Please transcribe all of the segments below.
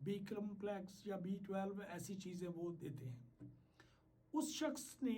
B complex या B12 ऐसी चीज़ें वो देते हैं। उस शख्स ने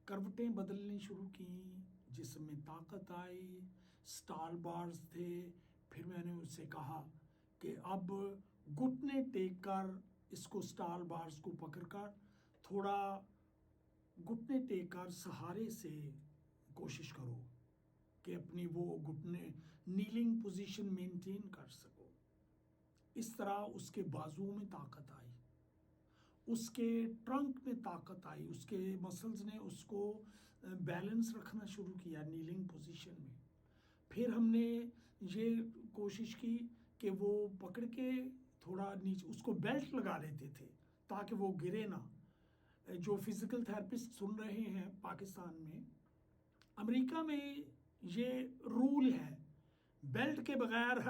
करवटें बदलनी शुरू की, जिस्म में ताकत आई, स्टाल बार्स थे। फिर मैंने उससे कहा कि अब घुटने टेक कर इसको स्टाल बार्स को पकड़कर थोड़ा घुटने टेक कर सहारे से कोशिश करो कि अपनी वो घुटने नीलिंग पोजीशन मेंटेन कर सको। इस तरह उसके बाजुओं में ताकत आई, उसके ट्रंक में ताकत आई, उसके मसल्स ने उसको बैलेंस रखना शुरू किया नीलिंग पोजीशन में। फिर हमने ये कोशिश की कि वो पकड़ के थोड़ा नीचे उसको बेल्ट लगा लेते थे ताकि वो गिरे ना। जो फिज़िकल थेरेपिस्ट सुन रहे हैं पाकिस्तान में, अमेरिका में ये रूल है, बेल्ट के बगैर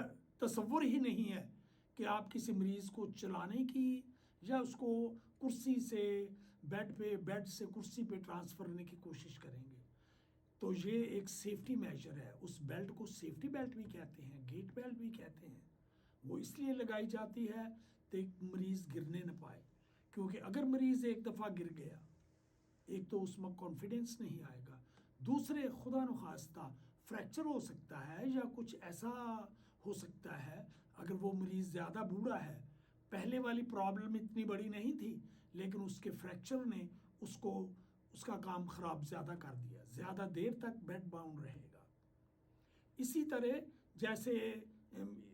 तसव्वुर ही नहीं है कि आप किसी मरीज़ को चलाने की या उसको कुर्सी से बेड से कुर्सी पे ट्रांसफ़र करने की कोशिश करेंगे। तो ये एक सेफ्टी मेजर है। उस बेल्ट को सेफ्टी बेल्ट भी कहते हैं, गेट बेल्ट भी कहते हैं। वो इसलिए लगाई जाती है ताकि मरीज़ गिरने न पाए, क्योंकि अगर मरीज़ एक दफ़ा गिर गया, एक तो उसमें कॉन्फिडेंस नहीं आएगा, दूसरे खुदा न खास्ता फ्रैक्चर हो सकता है या कुछ ऐसा हो सकता है। अगर वो मरीज़ ज़्यादा बूढ़ा है, पहले वाली प्रॉब्लम इतनी बड़ी नहीं थी, लेकिन उसके फ्रैक्चर ने उसको उसका काम ख़राब ज़्यादा कर दिया, ज़्यादा देर तक बेड बाउंड रहेगा। इसी तरह जैसे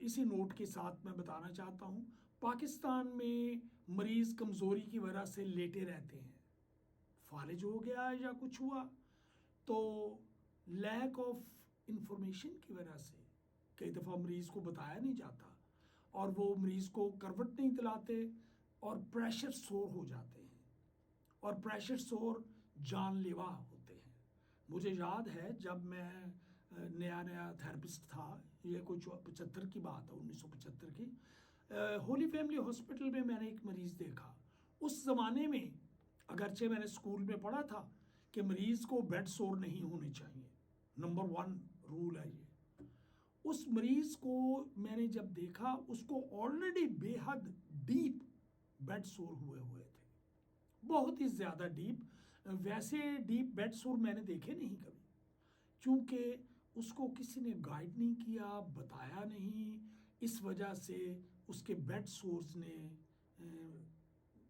इसी नोट के साथ मैं बताना चाहता हूँ, पाकिस्तान में मरीज़ कमज़ोरी की वजह से लेटे रहते हैं, फालिज हो गया या कुछ हुआ तो लैक ऑफ इंफॉर्मेशन की वजह से कई दफ़ा मरीज़ को बताया नहीं जाता और वो मरीज़ को करवट नहीं दिलाते और प्रेशर सोर हो जाते हैं, और प्रेशर सोर जानलेवा होते हैं। मुझे याद है जब मैं नया थेरेपिस्ट था, ये कोई 75 की बात है, 1975 की, होली फैमिली हॉस्पिटल में मैंने एक मरीज़ देखा। उस ज़माने में अगरचे मैंने स्कूल में पढ़ा था कि मरीज़ को बेड सोर नहीं होने चाहिए, नंबर 1 रूल है ये। उस मरीज़ को मैंने जब देखा, उसको ऑलरेडी बेहद डीप बेड सोर हुए थे, बहुत ही ज़्यादा डीप। वैसे डीप बेड सोर मैंने देखे नहीं कभी, क्योंकि उसको किसी ने गाइड नहीं किया, बताया नहीं। इस वजह से उसके बेड सोर्स ने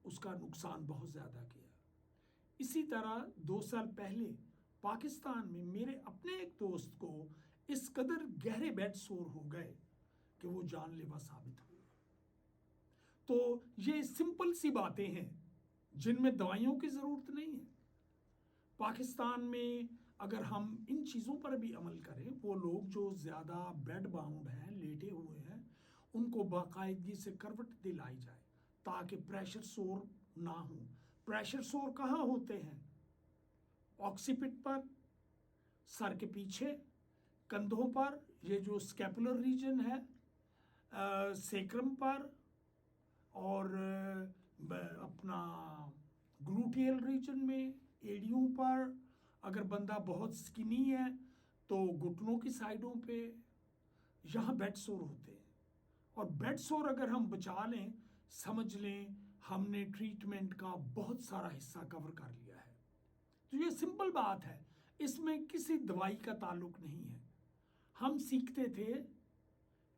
उसका नुकसान बहुत ज़्यादा किया। इसी तरह 2 साल पहले पाकिस्तान में मेरे अपने एक दोस्त को इस कदर गहरे बेड सोर हो गए कि वो जानलेवा साबित हुए। तो ये सिंपल सी बातें हैं जिनमें दवाइयों की ज़रूरत नहीं है। पाकिस्तान में अगर हम इन चीज़ों पर भी अमल करें, वो लोग जो ज़्यादा बेड बाउंड हैं, लेटे हुए हैं, उनको बाकायदगी से करवट दिलाई जाए ताकि प्रेशर सोर ना हो। प्रेशर सोर कहाँ होते हैं? ऑक्सीपिट पर, सर के पीछे, कंधों पर, ये जो स्कैपुलर रीजन है, सेक्रम पर, और अपना ग्लूटियल रीजन में, एड़ियों पर। अगर बंदा बहुत स्किनी है तो घुटनों की साइडों पे, यहाँ बेड सोर होते हैं। और बेड सोर अगर हम बचा लें, समझ लें हमने ट्रीटमेंट का बहुत सारा हिस्सा कवर कर लिया है। तो ये सिंपल बात है, इसमें किसी दवाई का ताल्लुक नहीं है। हम सीखते थे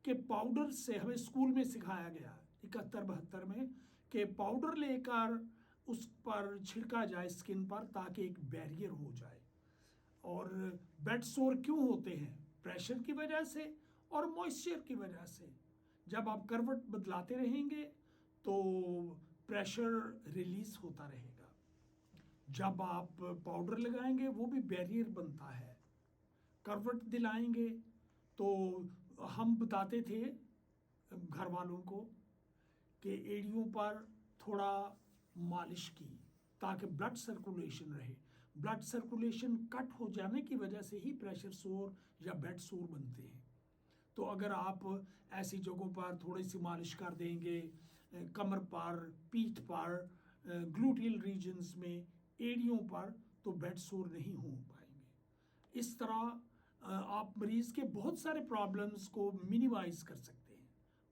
कि पाउडर से, हमें स्कूल में सिखाया गया 71-72 में, कि पाउडर लेकर उस पर छिड़का जाए स्किन पर ताकि एक बैरियर हो जाए। और बेड सोर क्यों होते हैं? प्रेशर की वजह से और मॉइस्चर की वजह से। जब आप करवट बदलाते रहेंगे तो प्रेशर रिलीज होता रहेगा। जब आप पाउडर लगाएंगे वो भी बैरियर बनता है। करवट दिलाएंगे तो हम बताते थे घर वालों को कि एड़ियों पर थोड़ा मालिश की ताकि ब्लड सर्कुलेशन रहे। ब्लड सर्कुलेशन कट हो जाने की वजह से ही प्रेशर सोर या बेड सोर बनते हैं। तो अगर आप ऐसी जगहों पर थोड़ी सी मालिश कर देंगे, कमर पर, पीठ पर, ग्लूटियल रीजन्स में, एड़ियों पर, तो बेड सोर नहीं हो पाएंगे। इस तरह आप मरीज़ के बहुत सारे प्रॉब्लम्स को मिनिमाइज कर सकते हैं।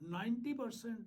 90%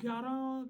11